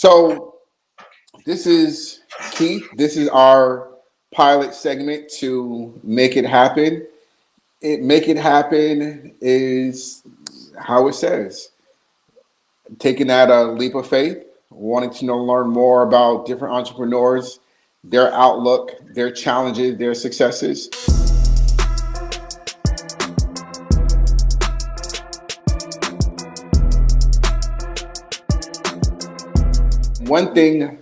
So this is Keith. This is our pilot segment to make it happen. Make it happen is how it says. Taking that leap of faith, wanting to learn more about different entrepreneurs, their outlook, their challenges, their successes. One thing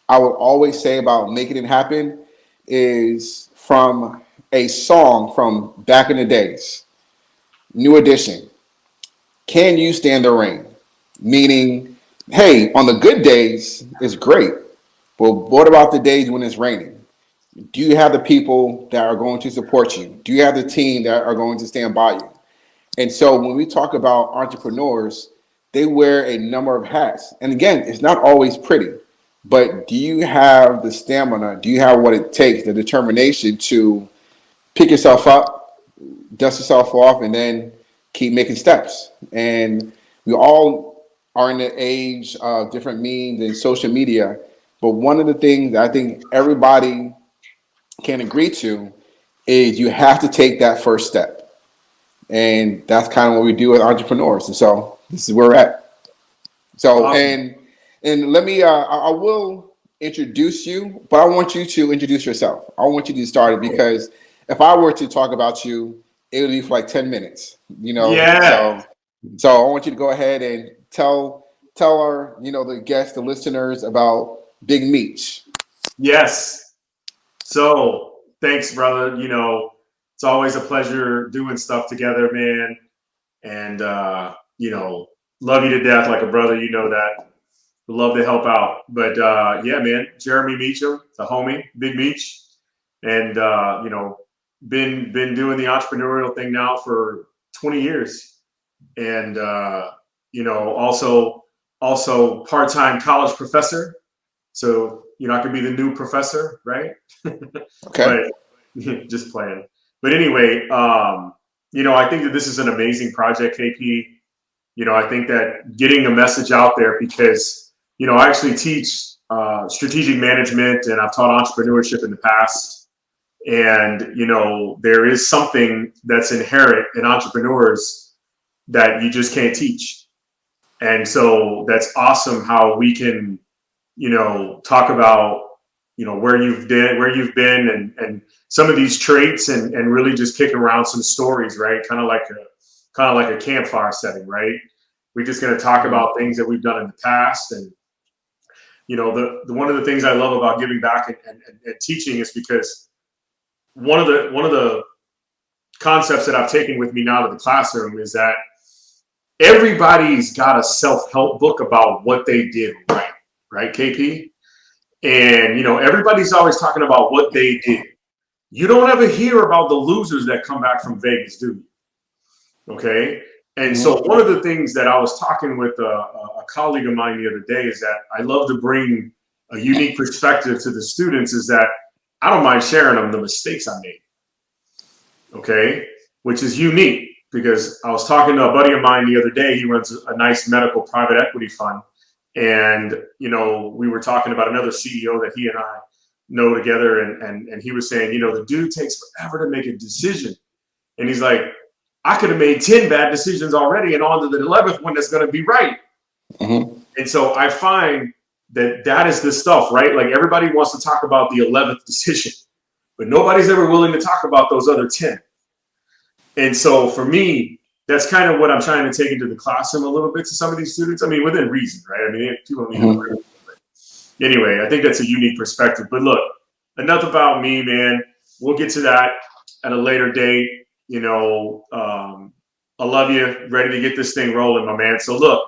I would always say about making it happen is from a song from back in the days, New Edition. Can you stand the rain? Meaning, hey, on the good days, it's great. But what about the days when it's raining? Do you have the people that are going to support you? Do you have the team that are going to stand by you? And so when we talk about entrepreneurs, they wear a number of hats. And again, it's not always pretty, but do you have the stamina? Do you have what it takes, the determination to pick yourself up, dust yourself off, and then keep making steps? And we all are in the age of different memes and social media. But one of the things that I think everybody can agree to is you have to take that first step. And that's kind of what we do with entrepreneurs. And so this is where we're at. So, Awesome. and let me, I will introduce you, but I want you to introduce yourself. I want you to start it because if I were to talk about you, it would be for like 10 minutes, Yeah. So I want you to go ahead and tell our, the guests, the listeners about Big Meech. Yes. So thanks, brother. It's always a pleasure doing stuff together, man. And love you to death like a brother. You know that. Would love to help out. But yeah, man, Jeremy Meacham, the homie, Big Meech, and been doing the entrepreneurial thing now for 20 years, and also part-time college professor. So I could be the new professor, right? Okay. But just playing. But anyway, I think that this is an amazing project, KP. I think that getting a message out there because, I actually teach strategic management and I've taught entrepreneurship in the past. And, there is something that's inherent in entrepreneurs that you just can't teach. And so that's awesome how we can, talk about, where you've been and some of these traits and really just kick around some stories, right? Kind of like a campfire setting, right? We're just going to talk Mhm. about things that we've done in the past. And, the one of the things I love about giving back and teaching is because one of the concepts that I've taken with me now to the classroom is that everybody's got a self-help book about what they did right, KP? And, everybody's always talking about what they did. You don't ever hear about the losers that come back from Vegas, do you? Okay. And so Mhm. one of the things that I was talking with a colleague of mine the other day is that I love to bring a unique perspective to the students is that I don't mind sharing them the mistakes I made. Okay. Which is unique because I was talking to a buddy of mine the other day. He runs a nice medical private equity fund. And, we were talking about another CEO that he and I know together. And he was saying, the dude takes forever to make a decision. And he's like, I could have made 10 bad decisions already and on to the 11th one that's going to be right. Mhm. And so I find that is the stuff, right? Like everybody wants to talk about the 11th decision, but nobody's ever willing to talk about those other 10. And so for me, that's kind of what I'm trying to take into the classroom a little bit to some of these students. I mean, within reason, right? I mean, people don't need to Mhm. agree. Anyway, I think that's a unique perspective. But look, enough about me, man. We'll get to that at a later date. I love you. Ready to get this thing rolling, my man. So look,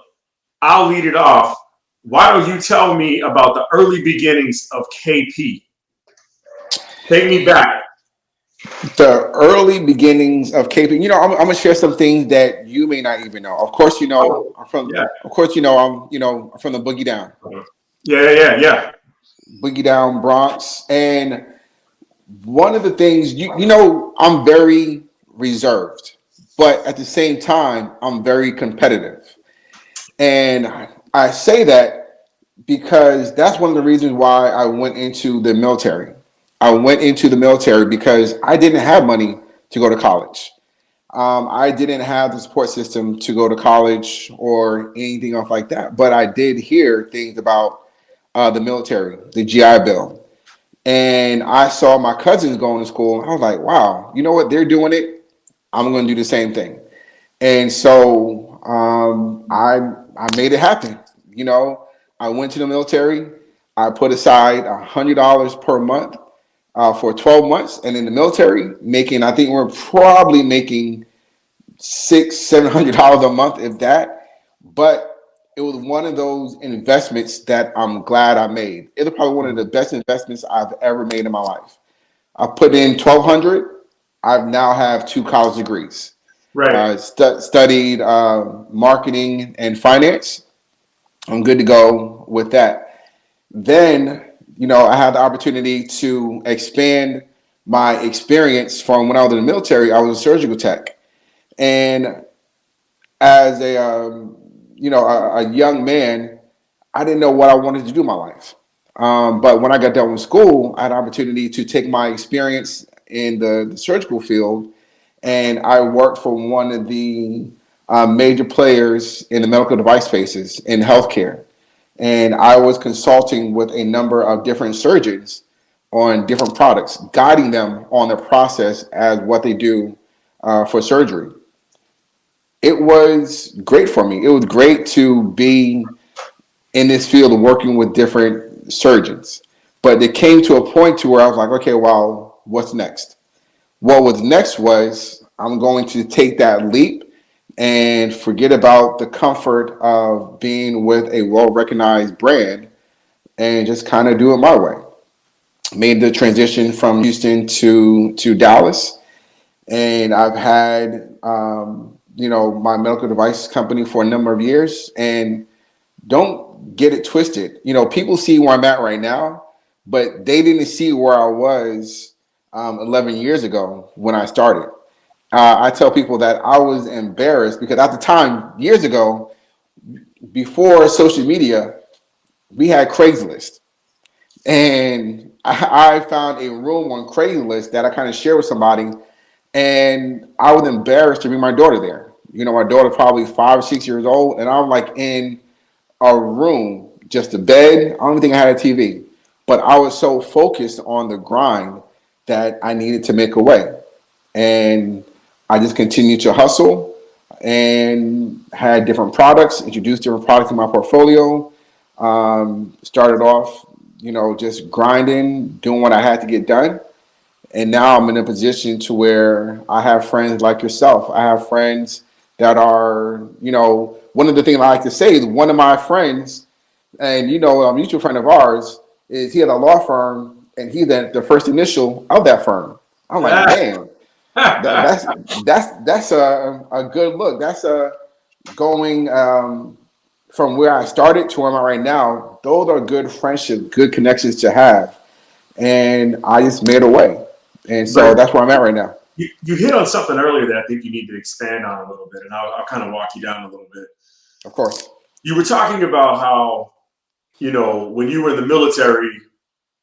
I'll lead it off. Why don't you tell me about the early beginnings of KP? Take me back. The early beginnings of KP. I'm gonna share some things that you may not even know. Of course, Oh, I'm from. yeah. Of course, I'm from the Boogie Down, Yeah, yeah, yeah, Boogie Down Bronx, and one of the things I'm very reserved, but at the same time, I'm very competitive, and I say that because that's one of the reasons why I went into the military. I went into the military because I didn't have money to go to college. I didn't have the support system to go to college or anything else like that. But I did hear things about the military, the GI Bill. And I saw my cousins going to school. I was like, wow, you know what? They're doing it. I'm going to do the same thing. And so I made it happen. You know, I went to the military. I put aside $100 per month for 12 months, and in the military, making I think we're probably making $600-700 a month, if that. But it was one of those investments that I'm glad I made. It was probably one of the best investments I've ever made in my life. I put in 1,200. I now have 2 college degrees. Right. Studied marketing and finance. I'm good to go with that. Then, I had the opportunity to expand my experience from when I was in the military. I was a surgical tech, and as a young man, I didn't know what I wanted to do in my life. But when I got done with school, I had an opportunity to take my experience in the surgical field, and I worked for one of the major players in the medical device spaces in healthcare. And I was consulting with a number of different surgeons on different products, guiding them on the process as what they do for surgery. It was great for me. It was great to be in this field of working with different surgeons. But it came to a point to where I was like, okay, well, what's next? What was next was I'm going to take that leap and forget about the comfort of being with a well-recognized brand and just kind of do it my way. Made the transition from Houston to Dallas, and I've had my medical device company for a number of years. And don't get it twisted. People see where I'm at right now, but they didn't see where I was 11 years ago when I started. I tell people that I was embarrassed because at the time, years ago, before social media, we had Craigslist. And I found a room on Craigslist that I kind of shared with somebody, and I was embarrassed to bring my daughter there. My daughter probably 5 or 6 years old, and I'm like in a room, just a bed. I don't even think I had a TV, but I was so focused on the grind that I needed to make a way. And I just continued to hustle and had different products, introduced different products in my portfolio. Started off, just grinding, doing what I had to get done. And now I'm in a position to where I have friends like yourself. I have friends that are, one of the things I like to say is one of my friends, and a mutual friend of ours, is he had a law firm, and he the first initial of that firm. I'm like, man, that's a good look. That's a going from where I started to where I'm at right now. Those are good friendships, good connections to have, and I just made a way, and so But that's where I'm at right now. you hit on something earlier that I think you need to expand on a little bit, and I'll kind of walk you down a little bit. Of course. You were talking about how, when you were in the military,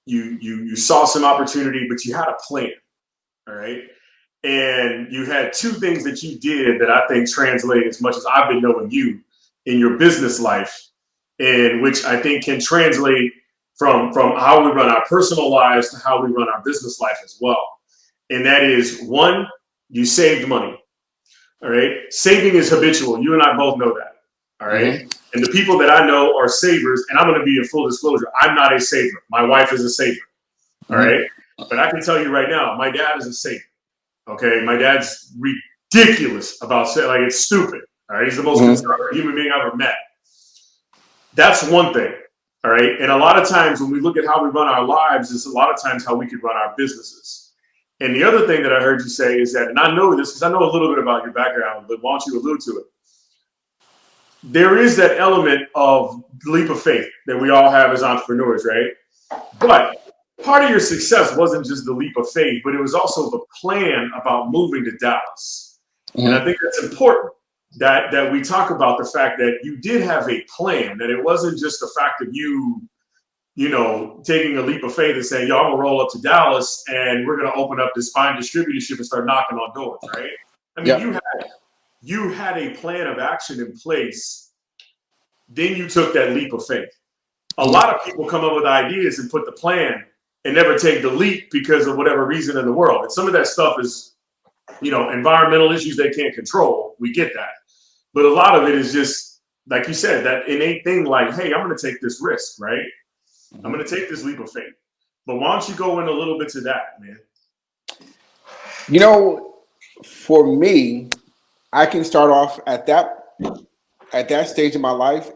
you saw some opportunity, but you had a plan, all right? And you had two things that you did that I think translate as much as I've been knowing you in your business life, and which I think can translate from how we run our personal lives to how we run our business life as well. And that is, one, you saved money. All right. Saving is habitual. You and I both know that. All right. Mm-hmm. And the people that I know are savers, and I'm going to be in full disclosure. I'm not a saver. My wife is a saver. All Mm-hmm. right. But I can tell you right now, my dad is a saver. Okay. My dad's ridiculous about saying, like, it's stupid. All right. He's the most Mm-hmm. conservative human being I've ever met. That's one thing. All right. And a lot of times when we look at how we run our lives, is a lot of times how we could run our businesses. And the other thing that I heard you say is that, and I know this because I know a little bit about your background, but why don't you allude to it? There is that element of leap of faith that we all have as entrepreneurs, right? But part of your success wasn't just the leap of faith, but it was also the plan about moving to Dallas. Mm-hmm. And I think that's important. that we talk about the fact that you did have a plan, that it wasn't just the fact of taking a leap of faith and saying, yo, I'm gonna roll up to Dallas and we're gonna open up this fine distributorship and start knocking on doors, right? I mean, Yep. you had a plan of action in place, then you took that leap of faith. A lot of people come up with ideas and put the plan and never take the leap because of whatever reason in the world. And some of that stuff is, environmental issues they can't control. We get that. But a lot of it is just, like you said, that innate thing like, hey, I'm going to take this risk, right? I'm going to take this leap of faith. But why don't you go in a little bit to that, man? For me, I can start off at that stage of my life.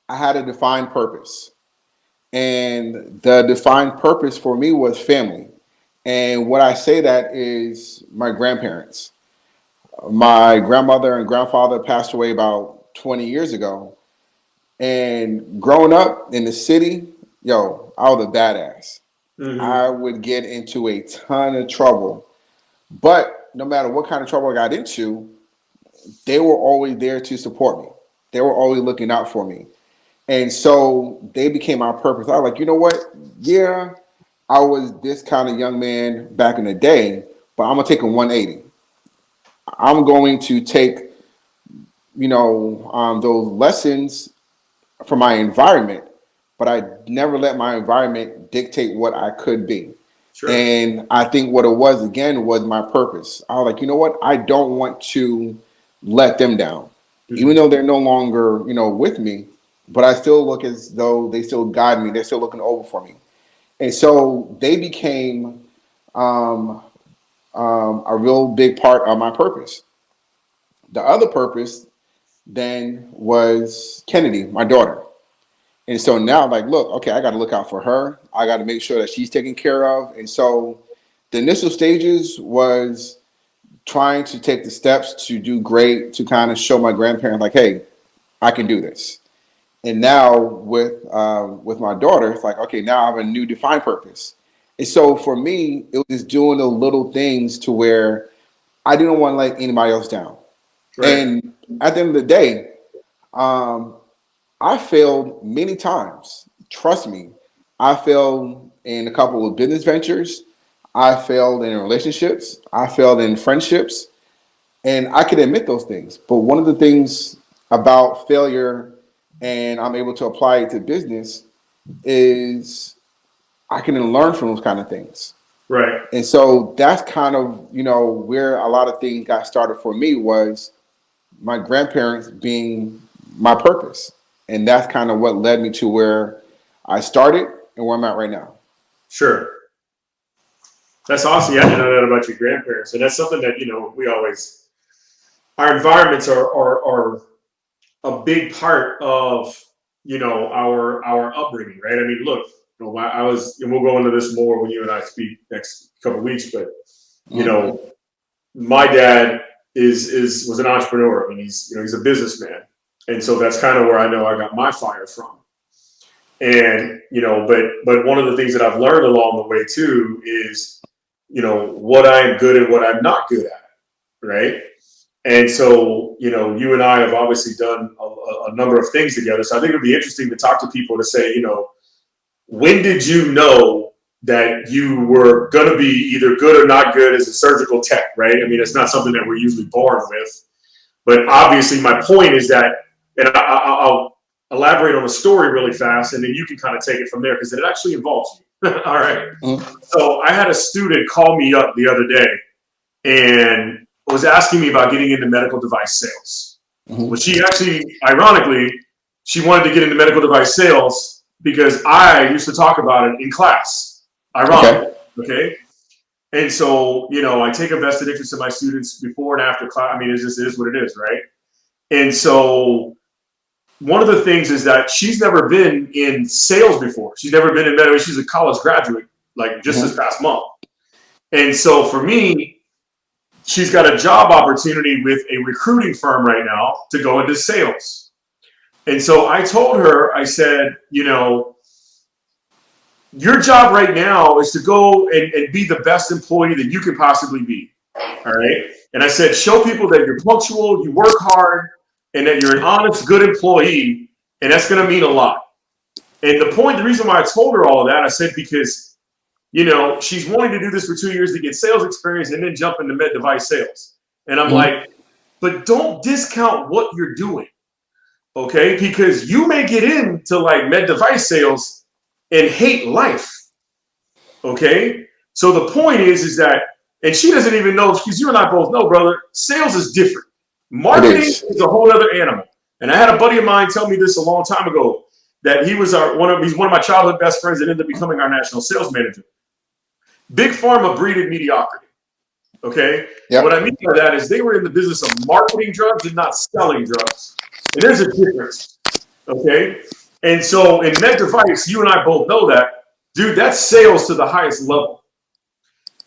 I had a defined purpose. And the defined purpose for me was family. And what I say that is my grandparents. My grandmother and grandfather passed away about 20 years ago. And growing up in the city, I was a badass. Mm-hmm. I would get into a ton of trouble. But no matter what kind of trouble I got into, they were always there to support me. They were always looking out for me. And so they became my purpose. I was like, you know what? Yeah, I was this kind of young man back in the day, but I'm going to take a 180. I'm going to take, those lessons from my environment, but I never let my environment dictate what I could be. Sure. And I think what it was, again, was my purpose. I was like, you know what? I don't want to let them down. Mm-hmm. Even though they're no longer, with me, but I still look as though they still guide me. They're still looking over for me. And so they became a real big part of my purpose. The other purpose then was Kennedy, my daughter. And so now, look, okay, I got to look out for her. I got to make sure that she's taken care of. And so the initial stages was trying to take the steps to do great, to kind of show my grandparents, like, hey, I can do this. And now with my daughter, it's like, okay, now I have a new defined purpose. And so for me, it was just doing the little things to where I didn't want to let anybody else down. Right. And at the end of the day, I failed many times. Trust me, I failed in a couple of business ventures. I failed in relationships. I failed in friendships. And I can admit those things. But one of the things about failure, and I'm able to apply it to business, is I can learn from those kind of things. Right. And so that's kind of, where a lot of things got started for me, was my grandparents being my purpose. And that's kind of what led me to where I started and where I'm at right now. Sure. That's awesome. Yeah, I didn't know that about your grandparents. And that's something that, we always, our environments are a big part of, our upbringing, right? I mean, look, I was, and we'll go into this more when you and I speak next couple of weeks, but, my dad was an entrepreneur. I mean, he's a businessman. And so that's kind of where I know I got my fire from. And, but one of the things that I've learned along the way too is, what I am good at, what I'm not good at. Right. And so, you and I have obviously done a number of things together. So I think it'd be interesting to talk to people to say, when did you know that you were going to be either good or not good as a surgical tech, right? I mean, it's not something that we're usually born with. But obviously my point is that, and I'll elaborate on the story really fast, and then you can kind of take it from there because it actually involves you. All right. Mm-hmm. So I had a student call me up the other day and was asking me about getting into medical device sales. Mm-hmm. But she actually, ironically, she wanted to get into medical device sales because I used to talk about it in class. Ironically. Okay. And so, I take a vested interest in my students before and after class. I mean, it is what it is, right? And so one of the things is that she's never been in sales before. She's never been in medical. She's a college graduate, like just this past month. And so for me, she's got a job opportunity with a recruiting firm right now to go into sales. And so I told her, I said, your job right now is to go and be the best employee that you could possibly be. All right. And I said, show people that you're punctual, you work hard, and that you're an honest, good employee, and that's going to mean a lot. And the reason why I told her all of that, I said, because, she's wanting to do this for 2 years to get sales experience and then jump into med device sales. And I'm like, but don't discount what you're doing, okay? Because you may get into like med device sales and hate life, okay? So the point is that, and she doesn't even know, because you and I both know, brother, sales is different. Marketing is a whole other animal. And I had a buddy of mine tell me this a long time ago, that he's one of my childhood best friends that ended up becoming our national sales manager. Big Pharma breeded mediocrity. Okay? Yep. What I mean by that is they were in the business of marketing drugs and not selling drugs. And there's a difference. Okay? And so in med device, you and I both know that, dude, that's sales to the highest level.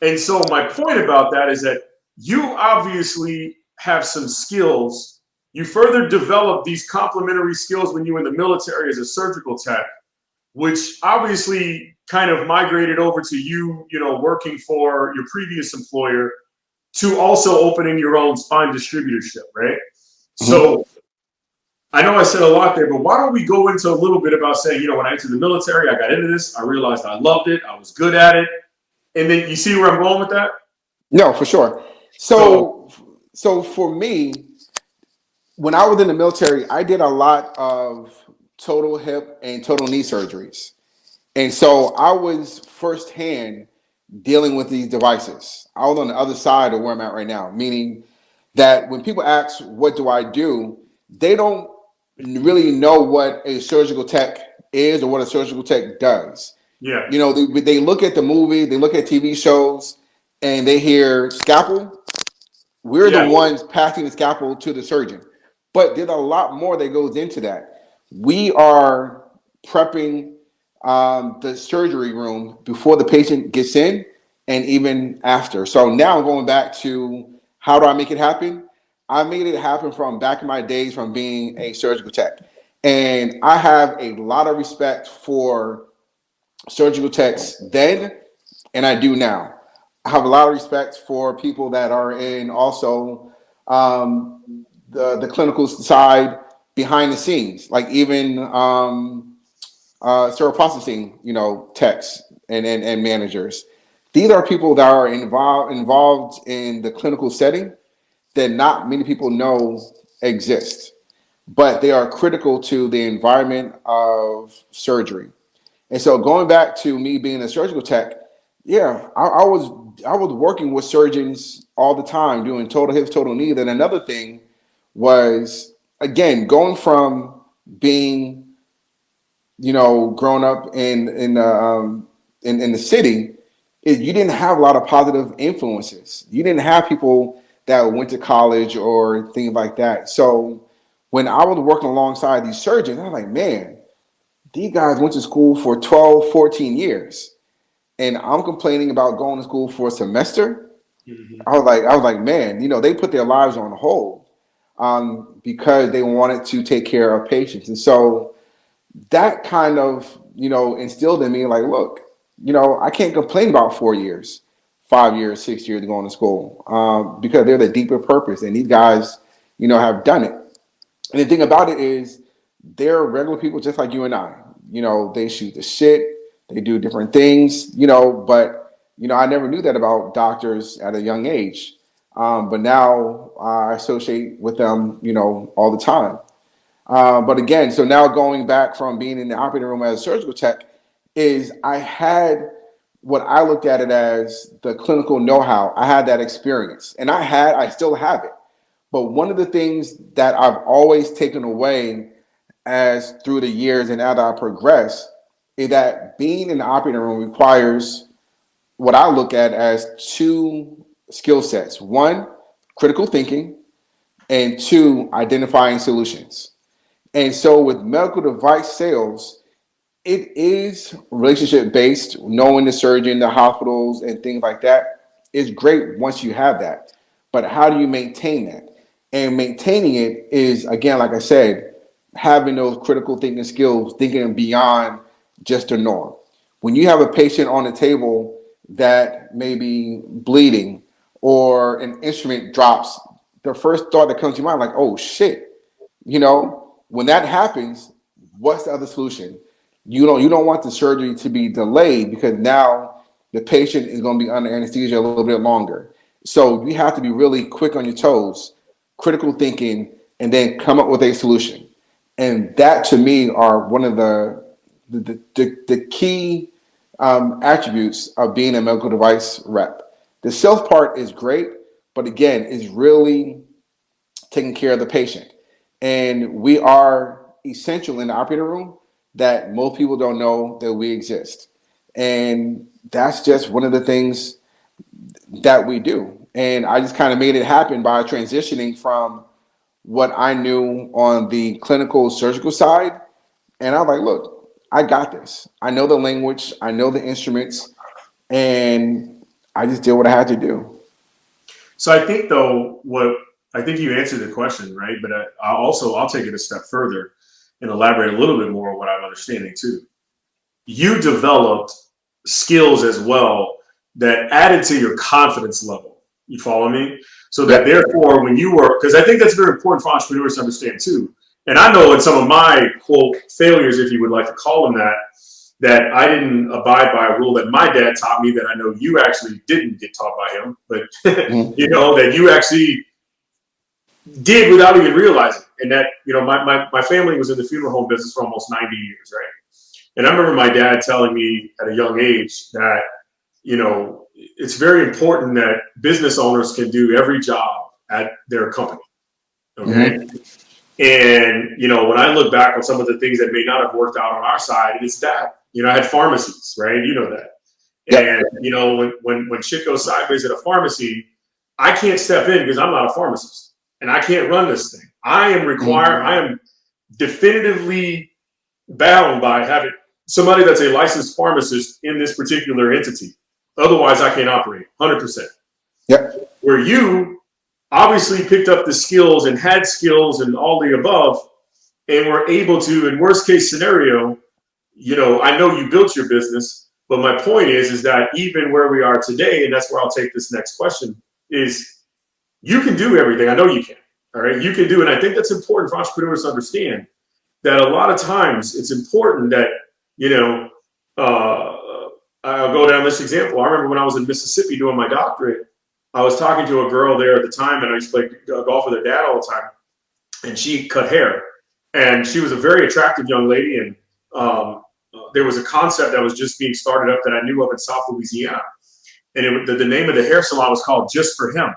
And so my point about that is that you obviously have some skills. You further develop these complementary skills when you were in the military as a surgical tech, which obviously kind of migrated over to you, working for your previous employer, to also opening your own spine distributorship, right? Mm-hmm. So I know I said a lot there, but why don't we go into a little bit about saying, when I entered the military, I got into this, I realized I loved it, I was good at it. And then you see where I'm going with that? No, for sure. So for me, when I was in the military, I did a lot of total hip and total knee surgeries. And so I was firsthand dealing with these devices. I was on the other side of where I'm at right now, meaning that when people ask, what do I do? They don't really know what a surgical tech is or what a surgical tech does. Yeah. They look at the movie, they look at TV shows, and they hear scalpel. We're the ones passing the scalpel to the surgeon. But there's a lot more that goes into that. We are prepping the surgery room before the patient gets in and even after. So now going back to how do I make it happen? I made it happen from back in my days from being a surgical tech. And I have a lot of respect for surgical techs then, and I do now. I have a lot of respect for people that are in also the clinical side behind the scenes, like even sterile processing, techs and managers. These are people that are involved in the clinical setting that not many people know exist, but they are critical to the environment of surgery. And so going back to me being a surgical tech, I was working with surgeons all the time doing total hips, total knee. Then another thing was, again, going from being, grown up in the city, you didn't have a lot of positive influences. You didn't have people that went to college or things like that. So when I was working alongside these surgeons, I was like, man, these guys went to school for 12, 14 years. And I'm complaining about going to school for a semester. Mm-hmm. I was like, man, they put their lives on hold because they wanted to take care of patients. And so that kind of, instilled in me like, look, I can't complain about 4 years, 5 years, 6 years going to school because they're the deeper purpose. And these guys, have done it. And the thing about it is they're regular people just like you and I. They shoot the shit. They do different things, but, I never knew that about doctors at a young age. But now I associate with them, all the time. But again, so now going back from being in the operating room as a surgical tech is I had what I looked at it as the clinical know-how. I had that experience and I still have it. But one of the things that I've always taken away as through the years and as I progress is that being in the operating room requires what I look at as two skill sets. One, critical thinking, and two, identifying solutions. And so with medical device sales, it is relationship based, knowing the surgeon, the hospitals, and things like that is great once you have that. But how do you maintain that? And maintaining it is, again, like I said, having those critical thinking skills, thinking beyond just the norm. When you have a patient on the table that may be bleeding or an instrument drops, the first thought that comes to your mind, like, oh shit, when that happens, what's the other solution? You don't want the surgery to be delayed because now the patient is going to be under anesthesia a little bit longer. So you have to be really quick on your toes, critical thinking, and then come up with a solution. And that to me are one of the key attributes of being a medical device rep. The sales part is great, but again, is really taking care of the patient. And we are essential in the operating room that most people don't know that we exist. And that's just one of the things that we do. And I just kind of made it happen by transitioning from what I knew on the clinical surgical side. And I was like, look, I got this. I know the language, I know the instruments, and I just did what I had to do. So I think though, I think you answered the question, right? But I'll take it a step further and elaborate a little bit more on what I'm understanding too. You developed skills as well that added to your confidence level. You follow me? So that therefore, when you were, because I think that's very important for entrepreneurs to understand too. And I know in some of my quote failures, if you would like to call them that I didn't abide by a rule that my dad taught me that I know you actually didn't get taught by him, but that you actually did without even realizing. And that, my family was in the funeral home business for almost 90 years, right? And I remember my dad telling me at a young age that, it's very important that business owners can do every job at their company. Okay. And, when I look back on some of the things that may not have worked out on our side, it's that, I had pharmacies, right? You know that. And, when shit goes sideways at a pharmacy, I can't step in because I'm not a pharmacist and I can't run this thing. I am required, I am definitively bound by having somebody that's a licensed pharmacist in this particular entity. Otherwise, I can't operate 100%. Yep. Where you obviously picked up the skills and had skills and all the above, and were able to, in worst case scenario, I know you built your business, but my point is that even where we are today, and that's where I'll take this next question, is you can do everything. I know you can. All right, you can do, and I think that's important for entrepreneurs to understand that a lot of times it's important that I'll go down this example. I remember when I was in Mississippi doing my doctorate, I was talking to a girl there at the time, and I used to play golf with her dad all the time, and she cut hair, and she was a very attractive young lady, and there was a concept that was just being started up that I knew of in South Louisiana, and the name of the hair salon was called Just for Him.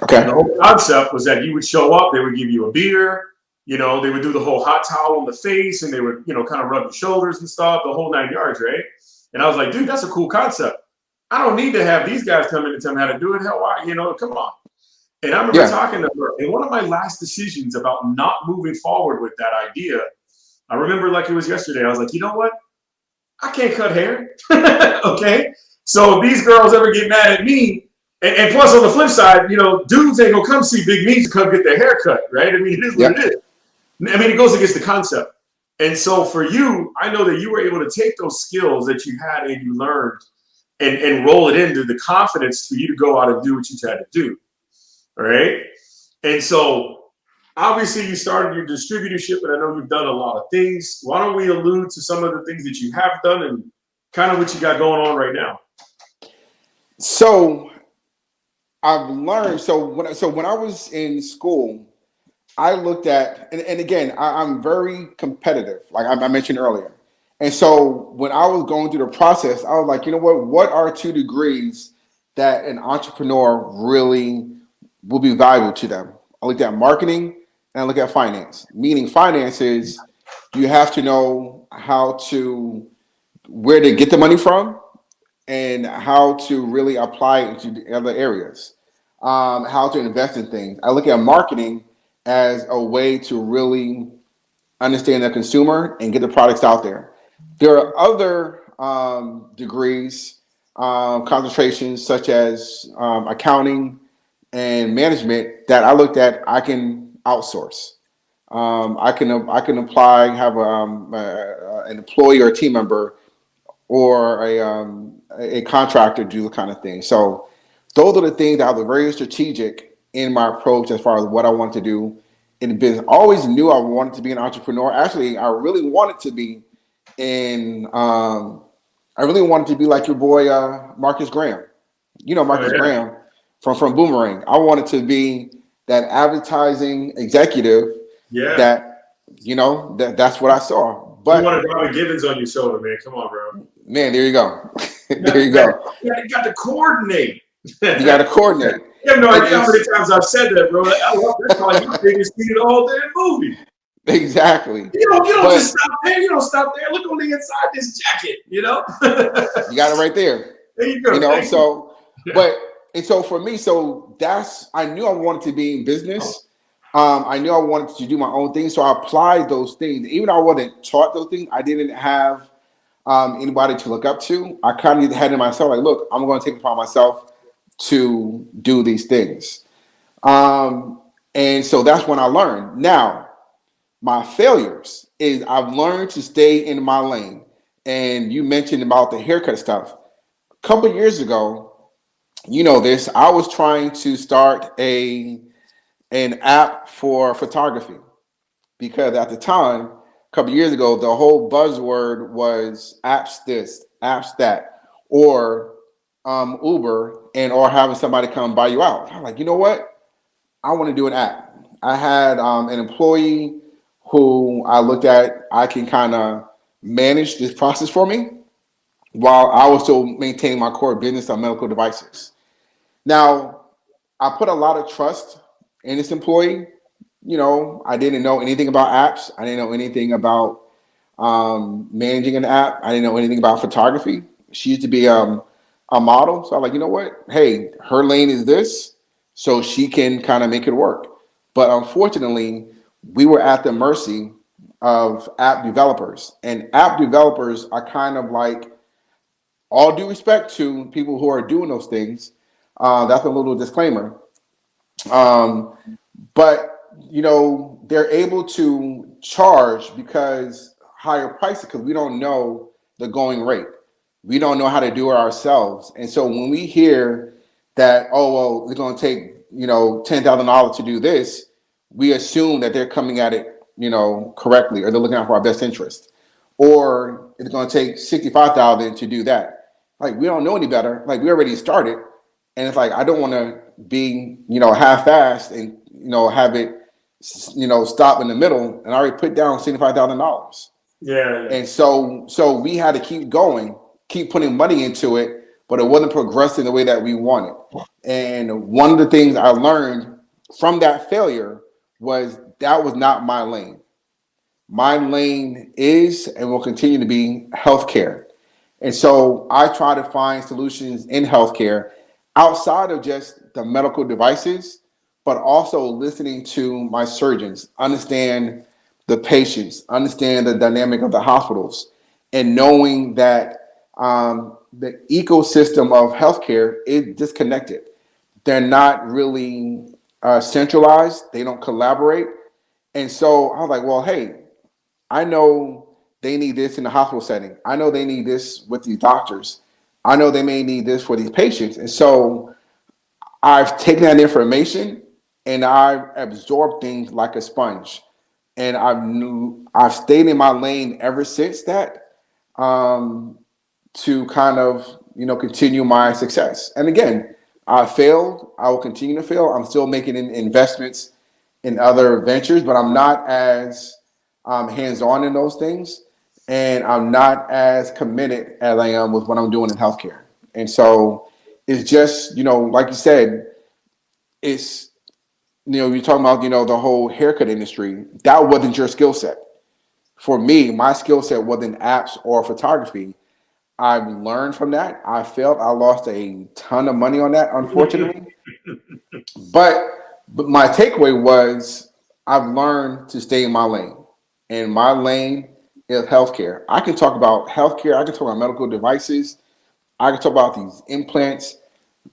Okay. And the whole concept was that you would show up, they would give you a beer, they would do the whole hot towel on the face, and they would, kind of rub your shoulders and stuff, the whole 9 yards, right? And I was like, dude, that's a cool concept. I don't need to have these guys come in and tell me how to do it. Hell, why? Come on. And I remember talking to her, and one of my last decisions about not moving forward with that idea, I remember like it was yesterday. I was like, you know what? I can't cut hair. Okay. So if these girls ever get mad at me, and plus on the flip side, dudes ain't gonna come see Big Me to come get their hair cut, right? I mean, it is what it is. I mean, it goes against the concept. And so for you, I know that you were able to take those skills that you had and you learned and roll it into the confidence for you to go out and do what you had to do. All right. And so obviously you started your distributorship, and I know you've done a lot of things. Why don't we allude to some of the things that you have done and kind of what you got going on right now? So I've learned, when I was in school, I looked at, and again, I'm very competitive, like I mentioned earlier. And so when I was going through the process, I was like, what are 2 degrees that an entrepreneur really will be valuable to them? I looked at marketing and I look at finance. Meaning finance is you have to know where to get the money from and how to really apply it into other areas, how to invest in things. I look at marketing as a way to really understand the consumer and get the products out there. There are other degrees, concentrations such as accounting and management that I looked at. I can outsource. I can apply, have an employee or a team member or a contractor do the kind of thing. So those are the things that I was very strategic in my approach as far as what I want to do in business. I always knew I wanted to be an entrepreneur. Actually, I really wanted to be in. I really wanted to be like your boy Marcus Graham. You know Oh Marcus yeah, Graham from Boomerang. I wanted to be that advertising executive yeah. that that's what I saw. You wanted But Robin Givens on your shoulder, man. Come on, bro. man, there you go. You There you got, go. you got to coordinate. You got to coordinate. You have no And idea how many it's times I've said that, bro. I love that's probably my biggest scene of the whole damn movie. exactly. You don't just But stop there. You don't stop there. Look on the inside this jacket. you got it right there. There you go. Thank you. So Yeah. but and so for me, so that's I knew I wanted to be in business. I knew I wanted to do my own thing. So I applied those things. Even though I wasn't taught those things, I didn't have anybody to look up to. I kind of had in myself, like, look, I'm going to take it upon myself to do these things. And so that's when I learned. Now, my failures is I've learned to stay in my lane. And you mentioned about the haircut stuff. A couple of years ago, you know this, I was trying to start an app for photography because at the time, a couple of years ago, the whole buzzword was apps this, apps that, or Uber and or having somebody come buy you out. I'm like, you know what? I want to do an app. I had an employee who I looked at. I can kind of manage this process for me while I was still maintaining my core business on medical devices. Now, I put a lot of trust in this employee. You know, I didn't know anything about apps. I didn't know anything about managing an app. I didn't know anything about photography. She used to be a model. So I'm like, you know what? Hey, her lane is this, so she can kind of make it work. But unfortunately, we were at the mercy of app developers. And app developers are kind of like, all due respect to people who are doing those things. That's a little disclaimer. Um, but they're able to charge because higher prices because we don't know the going rate. We don't know how to do it ourselves. And so when we hear that, oh well, it's going to take $10,000 to do this, we assume that they're coming at it correctly, or they're looking out for our best interest, or it's going to take 65,000 to do that. Like, we don't know any better. Like, we already started, and it's like I don't want to be half-assed and have it stop in the middle, and I already put down $75,000. Yeah. And so we had to keep going, keep putting money into it, but it wasn't progressing the way that we wanted. And one of the things I learned from that failure was that was not my lane. My lane is and will continue to be healthcare. And so I try to find solutions in healthcare outside of just the medical devices, but also listening to my surgeons, understand the patients, understand the dynamic of the hospitals, and knowing that the ecosystem of healthcare is disconnected. They're not really centralized. They don't collaborate. And so I was like, well, hey, I know they need this in the hospital setting. I know they need this with these doctors. I know they may need this for these patients. And so I've taken that information and I've absorbed things like a sponge. And I've stayed in my lane ever since that, to kind of continue my success. And again, I failed. I will continue to fail. I'm still making investments in other ventures, but I'm not as hands-on in those things, and I'm not as committed as I am with what I'm doing in healthcare. And so it's just, like you said, it's, you're talking about, the whole haircut industry. That wasn't your skill set. For me, my skill set wasn't apps or photography. I've learned from that. I failed. I lost a ton of money on that, unfortunately. But my takeaway was I've learned to stay in my lane. And my lane is healthcare. I can talk about healthcare. I can talk about medical devices. I can talk about these implants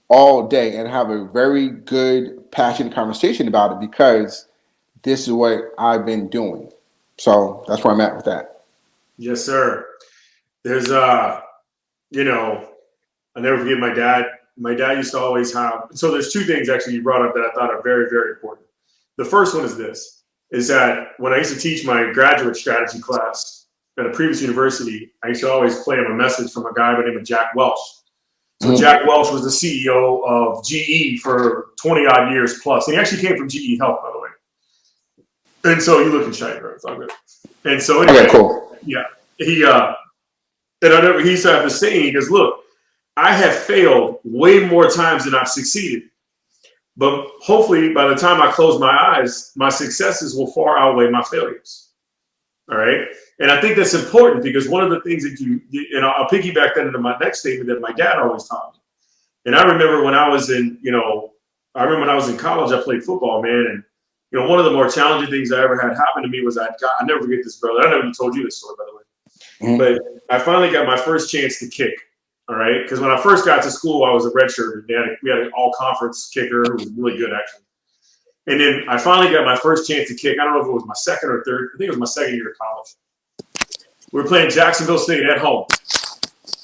all day and have a very good, passionate conversation about it because this is what I've been doing. So that's where I'm at with that. Yes, sir. There's I'll never forget my dad. my dad used to always have. So there's two things actually you brought up that I thought are very, very important. The first one is this: is that when I used to teach my graduate strategy class at a previous university, I used to always play him a message from a guy by the name of Jack Welch. So Jack Welch was the CEO of GE for 20 odd years plus, and he actually came from GE Health, by the way. And so you looking shy, bro. It's all good. And so anyway, okay, cool. Yeah, he used to have this saying. He goes, "Look, I have failed way more times than I've succeeded, but hopefully by the time I close my eyes, my successes will far outweigh my failures." All right. And I think that's important because one of the things that I'll piggyback that into my next statement that my dad always taught me. And I remember when I was in college, I played football, man. And, one of the more challenging things I ever had happen to me was I never forget this, brother. I never told you this story, by the way. But I finally got my first chance to kick. All right. Because when I first got to school, I was a redshirt. We had an all conference kicker who was really good, actually. And then I finally got my first chance to kick. I don't know if it was my second or third. I think it was my second year of college. We were playing Jacksonville State at home.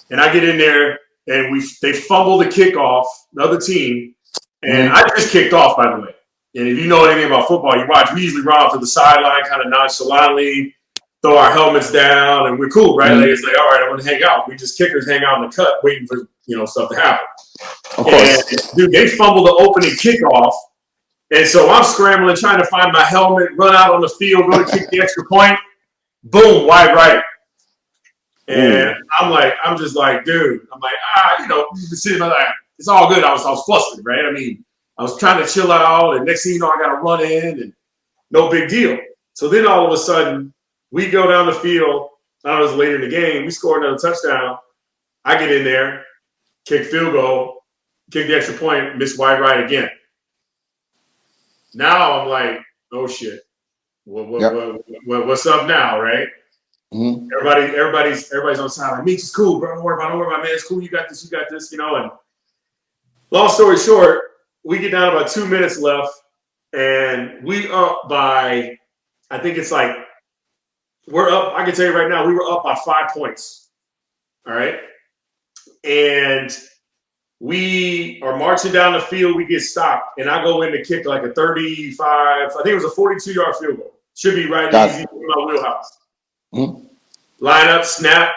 And I get in there, and they fumble the kickoff, the other team. And I just kicked off, by the way. And if you know anything about football, we usually run off to the sideline kind of nonchalantly, throw our helmets down, and we're cool, right? Like, it's like, all right, I'm going to hang out. We just kickers hang out in the cut waiting for, stuff to happen. Of course. And, dude, they fumbled the opening kickoff. And so I'm scrambling, trying to find my helmet, run out on the field, go to kick the extra point. Boom, wide right. And I'm just like, dude, sitting there like, it's all good. I was flustered, right? I mean, I was trying to chill out, and next thing you know, I got to run in, and no big deal. So then all of a sudden, we go down the field. I don't know, it was later in the game. We score another touchdown. I get in there, kick field goal, kick the extra point, miss wide right again. Now I'm like, oh shit, what's up now, right? Everybody's on the side. Like, Meeks, it's cool, bro. Don't worry about it, man. It's cool. You got this, And long story short, we get down about 2 minutes left, and we up by, I think it's like, we're up. I can tell you right now, we were up by 5 points. All right, and we are marching down the field. We get stopped, and I go in to kick like a 35. I think it was a 42-yard field goal. Should be right easy in my wheelhouse. Line up, snap,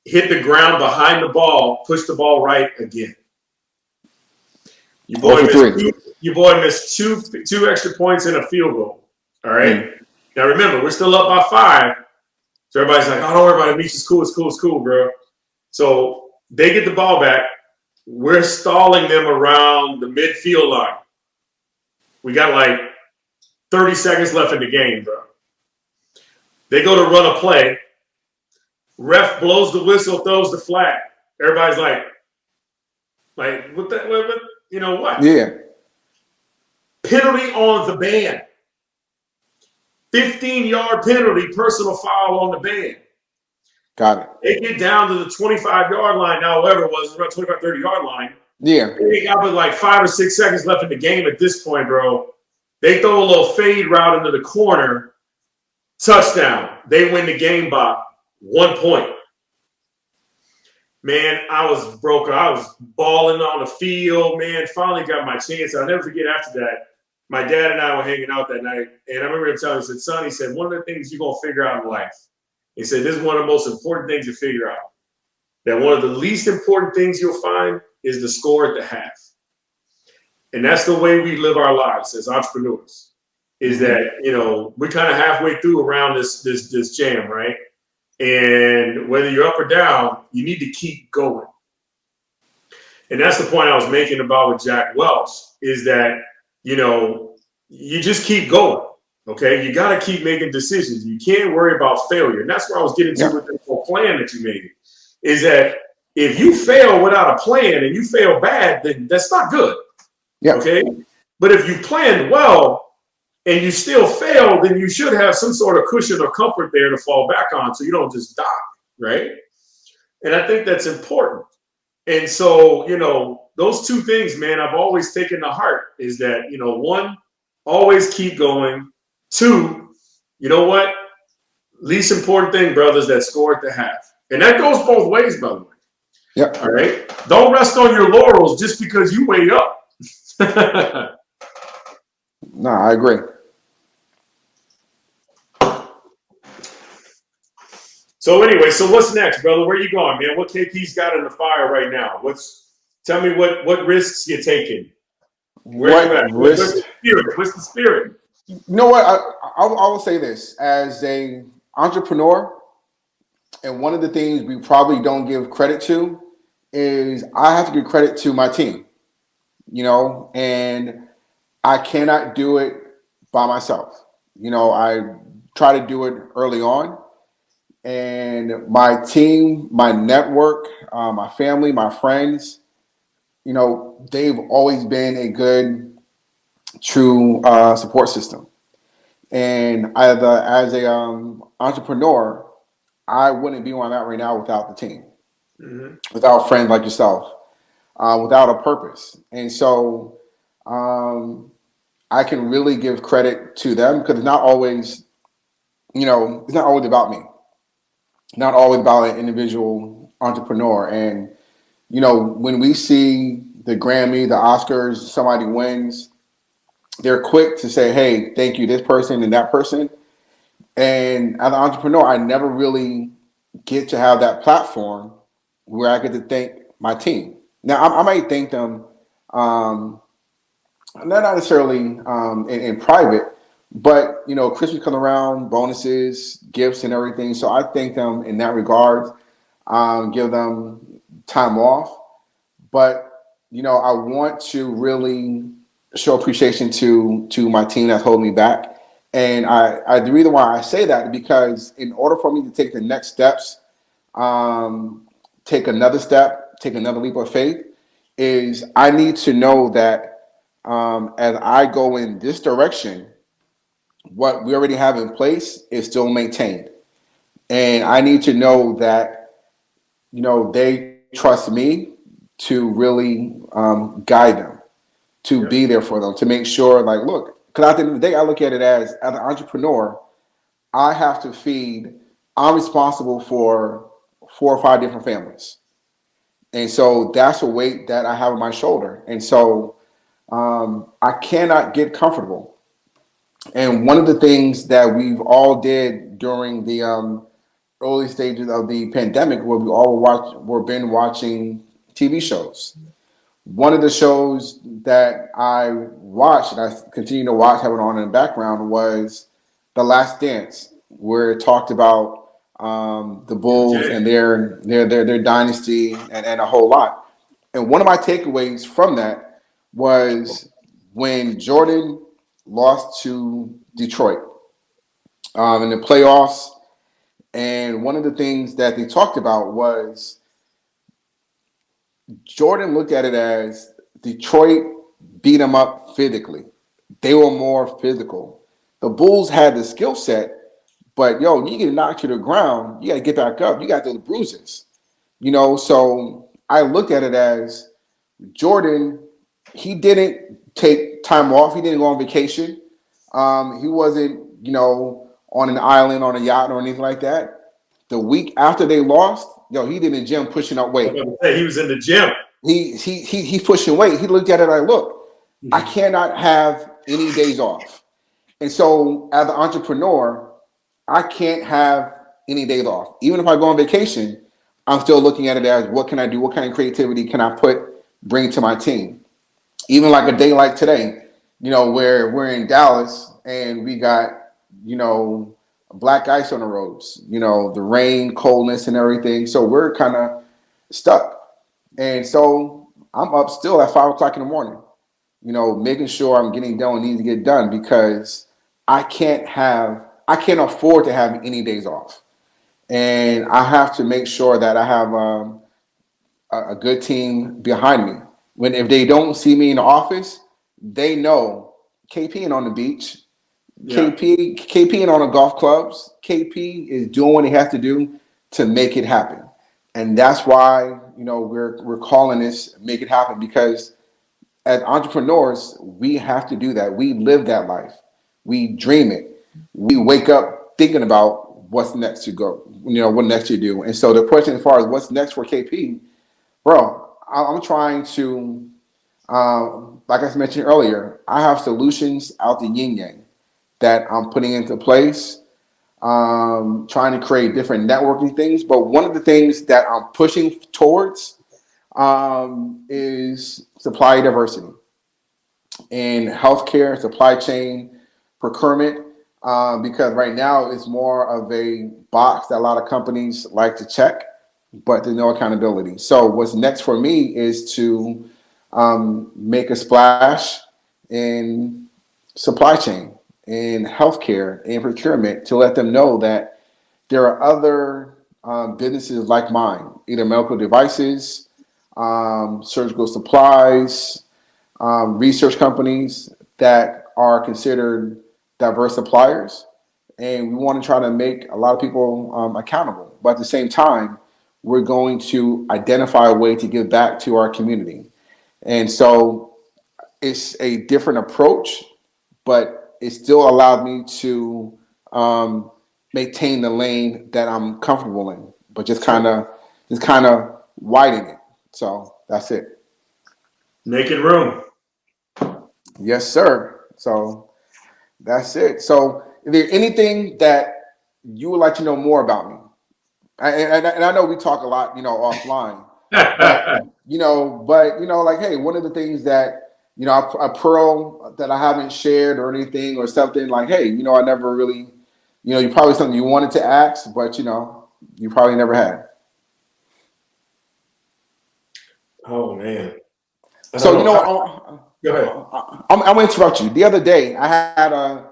hit the ground behind the ball, push the ball right again. Your boy missed two extra points and a field goal. All right. Now remember, we're still up by 5. So everybody's like, "Oh, don't worry about it. Meeks, it's cool, bro." So they get the ball back. We're stalling them around the midfield line. We got like 30 seconds left in the game, bro. They go to run a play. Ref blows the whistle, throws the flag. Everybody's like, what the, what? Yeah. Penalty on the band. 15-yard penalty, personal foul on the band. Got it. They get down to the 25-yard line. Now, whoever it was around 25, 30-yard line. Yeah. They got with like 5 or 6 seconds left in the game at this point, bro. They throw a little fade route into the corner. Touchdown. They win the game by 1 point. Man, I was broken. I was balling on the field, man. Finally got my chance. I'll never forget after that. My dad and I were hanging out that night, and I remember him telling me, he said, "Son," he said, "one of the things you're going to figure out in life," he said, "this is one of the most important things you figure out. That one of the least important things you'll find is the score at the half." And that's the way we live our lives as entrepreneurs, is that, we're kind of halfway through around this jam, right? And whether you're up or down, you need to keep going. And that's the point I was making about with Jack Welch, is that, you just keep going, okay? You got to keep making decisions. You can't worry about failure. And that's where I was getting to with the whole plan that you made, is that if you fail without a plan and you fail bad, then that's not good, okay? But if you planned well and you still fail, then you should have some sort of cushion or comfort there to fall back on so you don't just die, right? And I think that's important. And so, those two things, man, I've always taken to heart, is that, 1, always keep going. 2, least important thing, brothers, that score at the half. And that goes both ways, by the way. Yep. All right. Don't rest on your laurels just because you wait up. No, I agree. So anyway, so what's next, brother? Where you going, man? What KP's got in the fire right now? Tell me what risks you're taking? Where you What at? What's risk? the spirit? What's the spirit? You know what? I will say this as a entrepreneur, and one of the things we probably don't give credit to is I have to give credit to my team. And I cannot do it by myself. I try to do it early on, and my team, my network, my family, my friends, they've always been a good, true support system. And as a entrepreneur, I wouldn't be where I'm at right now without the team, Mm-hmm. without friends like yourself, without a purpose. And so I can really give credit to them because it's not always about me, not always about an individual entrepreneur. And, when we see the Grammy, the Oscars, somebody wins, they're quick to say, hey, thank you, this person and that person. And as an entrepreneur, I never really get to have that platform where I get to thank my team. Now, I might thank them, um, not necessarily in private, but Christmas come around, bonuses, gifts, and everything. So I thank them in that regard. Give them time off, but I want to really show appreciation to my team that's holding me back. And the reason why I say that is because in order for me to take the next steps, take another step, take another leap of faith, is I need to know that as I go in this direction, what we already have in place is still maintained. And I need to know that, they trust me to really guide them, to Yep. be there for them, to make sure, like, look, because at the end of the day, I look at it as an entrepreneur, I have to feed, I'm responsible for 4 or 5 different families. And so that's a weight that I have on my shoulder. And so I cannot get comfortable. And one of the things that we've all did during the early stages of the pandemic, where we all were been watching TV shows. One of the shows that I watched and I continue to watch, having on in the background, was The Last Dance, where it talked about the Bulls MJ. and their dynasty and a whole lot. And one of my takeaways from that was when Jordan lost to Detroit in the playoffs. And one of the things that they talked about was Jordan looked at it as Detroit beat them up physically. They were more physical. The Bulls had the skill set, but you get knocked to the ground, you got to get back up. You got those bruises, So I looked at it as Jordan. He didn't take time off. He didn't go on vacation. He wasn't, on an island, on a yacht, or anything like that. The week after they lost, he did in the gym pushing up I weight. was going to say he was in the gym. He's pushing weight. He looked at it like, look, I Mm-hmm. cannot have any days off. And so as an entrepreneur, I can't have any days off. Even if I go on vacation, I'm still looking at it as what can I do? What kind of creativity can I bring to my team? Even like a day like today, where we're in Dallas and we got, black ice on the roads, the rain, coldness, and everything. So we're kind of stuck. And so I'm up still at 5 o'clock in the morning, making sure I'm getting done what needs to get done because I can't afford to have any days off. And I have to make sure that I have a good team behind me. If they don't see me in the office, they know KP ain't on the beach. Yeah. KP ain't on the golf clubs. KP is doing what he has to do to make it happen. And that's why, we're calling this Make It Happen, because as entrepreneurs, we have to do that. We live that life. We dream it. We wake up thinking about what's next to go, what next to do. And so the question as far as what's next for KP, Bro, I'm trying to, like I mentioned earlier, I have solutions out the yin yang that I'm putting into place, trying to create different networking things. But one of the things that I'm pushing towards is supply diversity in healthcare, supply chain, procurement, because right now it's more of a box that a lot of companies like to check, but there's no accountability. So what's next for me is to make a splash in supply chain, in healthcare, in procurement to let them know that there are other businesses like mine, either medical devices, surgical supplies, research companies that are considered diverse suppliers. And we want to try to make a lot of people accountable. But at the same time, we're going to identify a way to give back to our community. And so it's a different approach, but it still allowed me to maintain the lane that I'm comfortable in, but just kind of widen it. So that's it. Making room. Yes, sir. So that's it. So is there anything that you would like to know more about me? And I know we talk a lot, offline, but like, hey, one of the things that, a pearl that I haven't shared or anything or something like, hey, I never really, you probably something you wanted to ask, but, you probably never had. Oh, man. So, Go ahead. I'm going to interrupt you. The other day, I had a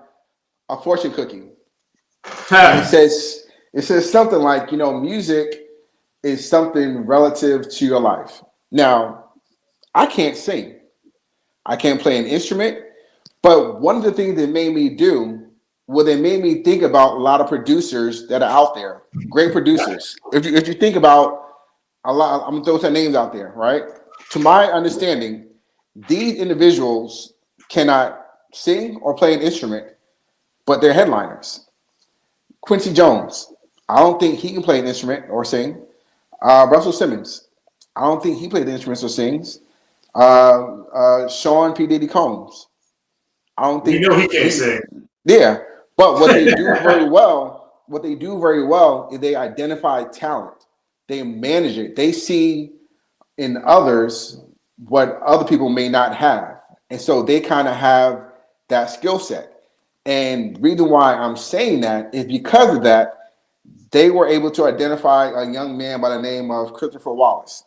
fortune cookie. And it says something like, music is something relative to your life. Now, I can't sing. I can't play an instrument. But one of the things that made me it made me think about a lot of producers that are out there, great producers. If you think about a lot, I'm going to throw some names out there, right? To my understanding, these individuals cannot sing or play an instrument, but they're headliners. Quincy Jones, I don't think he can play an instrument or sing. Russell Simmons, I don't think he plays instruments or sings. Sean P. Diddy Combs, I don't think he can't sing. Yeah, but what they do very well is they identify talent. They manage it. They see in others what other people may not have. And so they kind of have that skill set. And the reason why I'm saying that is because of that, they were able to identify a young man by the name of Christopher Wallace,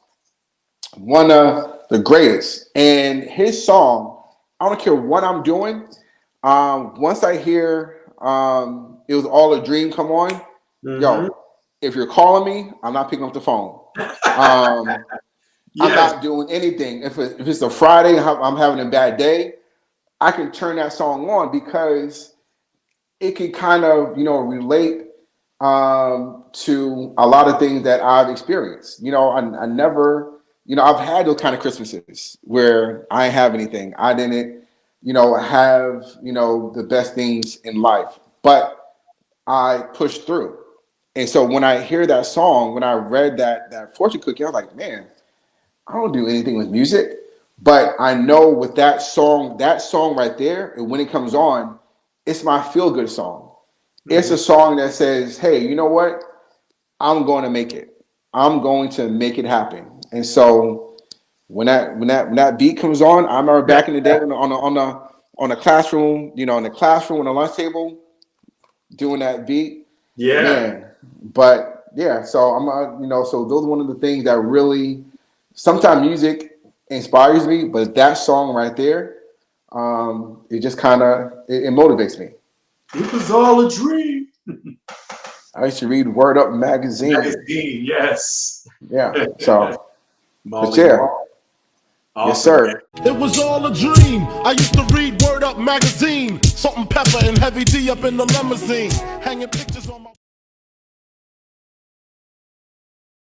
one of the greatest. And his song, I don't care what I'm doing, once I hear It Was All a Dream come on, yo, if you're calling me, I'm not picking up the phone. I'm not doing anything. If it's a Friday, I'm having a bad day, I can turn that song on because it can kind of, relate to a lot of things that I've experienced. I never, I've had those kind of Christmases where I didn't have anything. I didn't, have, the best things in life, but I pushed through. And so when I hear that song, when I read that fortune cookie, I was like, man, I don't do anything with music, but I know with that song right there, and when it comes on, it's my feel-good song. It's a song that says, hey, you know what? I'm going to make it. I'm going to make it happen. And so when that beat comes on, I remember back in the day on the classroom, in the classroom on the lunch table, doing that beat. Yeah. Man. But yeah, so so those are one of the things that really, sometimes music inspires me, but that song right there, it just kind of it motivates me. It was all a dream. I used to read Word Up magazine. Yes. Yeah. So, but yeah. Awesome. Yes, sir. It was all a dream. I used to read Word Up magazine. Salt and pepper and Heavy D up in the limousine, hanging pictures on my